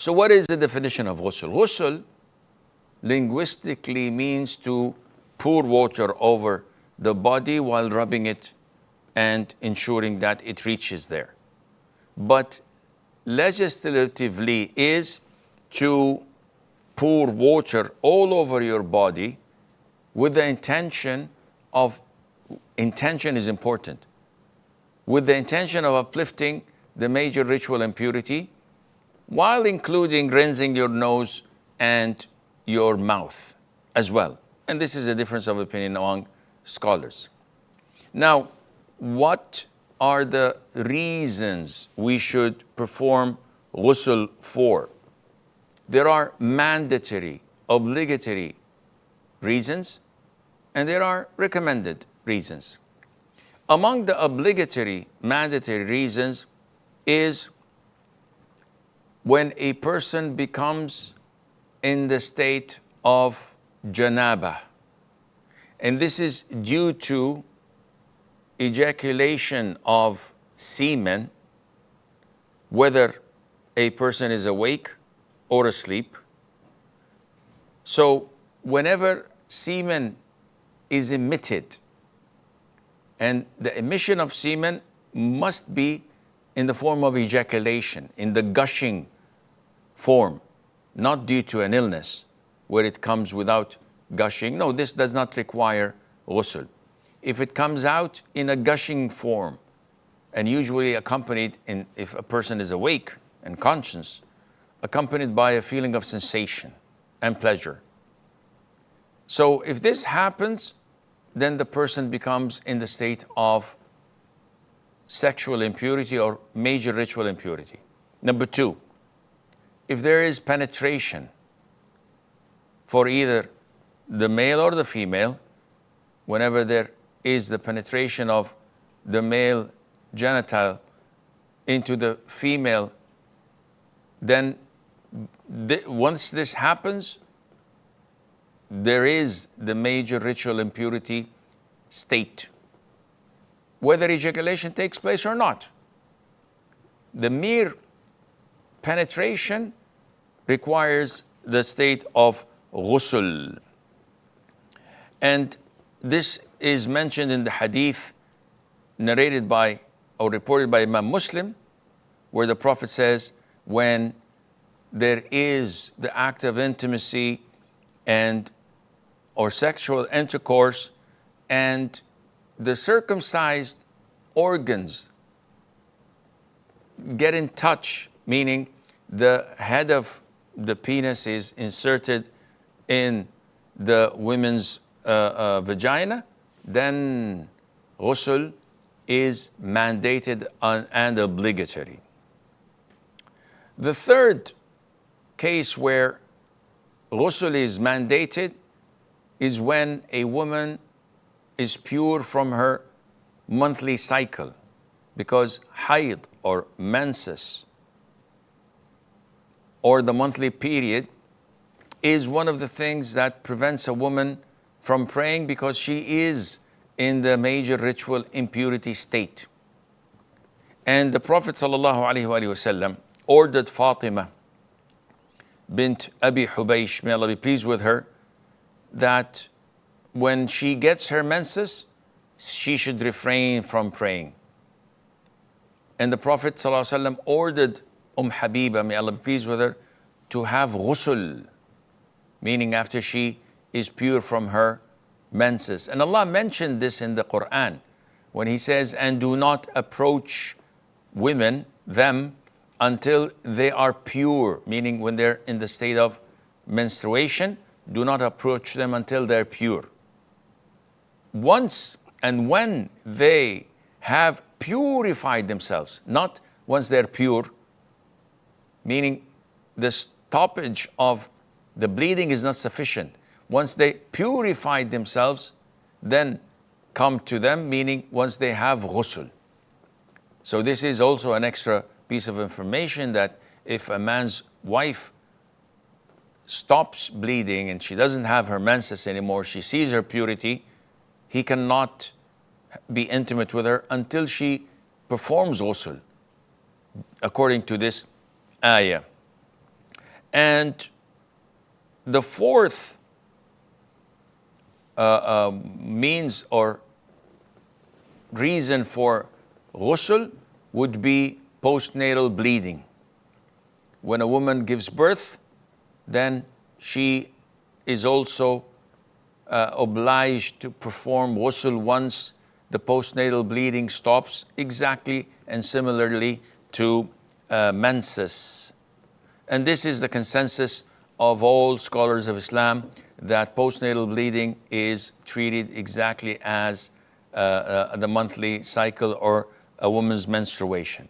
So what is the definition of ghusl? Ghusl linguistically means to pour water over the body while rubbing it and ensuring that it reaches there. But legislatively is to pour water all over your body with the intention is important, with the intention of uplifting the major ritual impurity, while including rinsing your nose and your mouth as well. And this is a difference of opinion among scholars. Now, what are the reasons we should perform ghusl for? There are mandatory, obligatory reasons, and there are recommended reasons. Among the obligatory, mandatory reasons is when a person becomes in the state of janaba. And this is due to ejaculation of semen, whether a person is awake or asleep. So whenever semen is emitted, and the emission of semen must be in the form of ejaculation, in the gushing form, not due to an illness where it comes without gushing. No, this does not require ghusl. If it comes out in a gushing form, and usually accompanied, if a person is awake and conscious, accompanied by a feeling of sensation and pleasure. So if this happens, then the person becomes in the state of sexual impurity or major ritual impurity. Number two, if there is penetration for either the male or the female, whenever there is the penetration of the male genital into the female, then once this happens, there is the major ritual impurity state, whether ejaculation takes place or not. The mere penetration requires the state of ghusl. And this is mentioned in the hadith narrated by or reported by Imam Muslim, where the Prophet says, when there is the act of intimacy and or sexual intercourse and the circumcised organs get in touch, meaning the head of the penis is inserted in the women's vagina, then ghusl is mandated and obligatory. The third case where ghusl is mandated is when a woman is pure from her monthly cycle, because hayd or menses or the monthly period is one of the things that prevents a woman from praying, because she is in the major ritual impurity state. And the Prophet ﷺ ordered Fatima bint Abi Hubaysh, may Allah be pleased with her, that when she gets her menses, she should refrain from praying. And the Prophet ﷺ ordered Habiba, may Allah be pleased with her, to have ghusl, meaning after she is pure from her menses. And Allah mentioned this in the Quran when He says, and do not approach them, until they are pure, meaning when they're in the state of menstruation, do not approach them until they're pure. Once and when they have purified themselves, not once they're pure, meaning the stoppage of the bleeding is not sufficient. Once they purified themselves, then come to them, meaning once they have ghusl. So this is also an extra piece of information, that if a man's wife stops bleeding and she doesn't have her menses anymore, she sees her purity, he cannot be intimate with her until she performs ghusl, according to this ayah. And the fourth means or reason for ghusl would be postnatal bleeding. When a woman gives birth, then she is also obliged to perform ghusl once the postnatal bleeding stops, exactly and similarly to menses. And this is the consensus of all scholars of Islam, that postnatal bleeding is treated exactly as the monthly cycle or a woman's menstruation.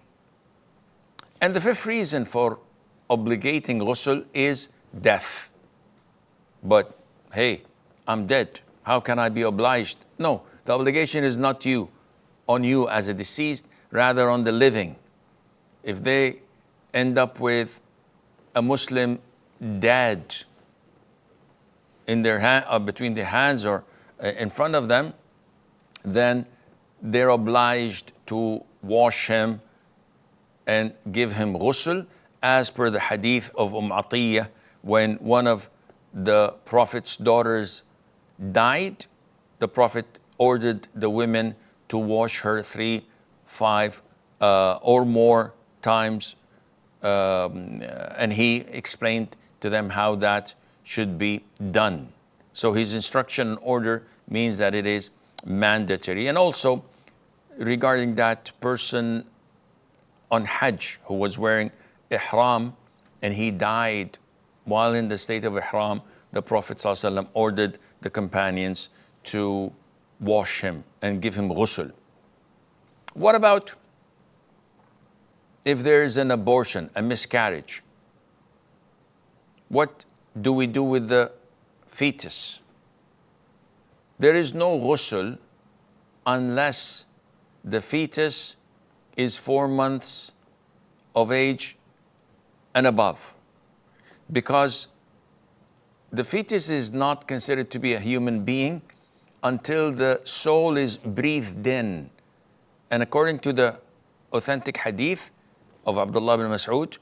And the fifth reason for obligating ghusl is death. But hey, I'm dead. How can I be obliged? No, the obligation is not on you as a deceased, rather on the living. If they end up with a Muslim dad in their hand, or between their hands, or in front of them, then they're obliged to wash him and give him ghusl, as per the hadith of Atiyah, when one of the Prophet's daughters died, the Prophet ordered the women to wash her 3, 5 or more times, and he explained to them how that should be done. So his instruction and order means that it is mandatory. And also regarding that person on Hajj who was wearing ihram and he died while in the state of ihram, the Prophet ﷺ ordered the companions to wash him and give him ghusl. What about if there is an abortion, a miscarriage? What do we do with the fetus? There is no ghusl unless the fetus is 4 months of age and above, because the fetus is not considered to be a human being until the soul is breathed in. And according to the authentic hadith of Abdullah bin Mas'ud,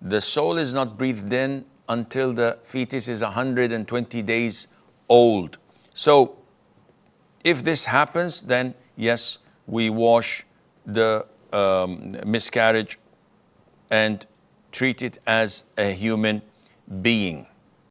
the soul is not breathed in until the fetus is 120 days old. So if this happens, then yes, we wash the miscarriage and treat it as a human being.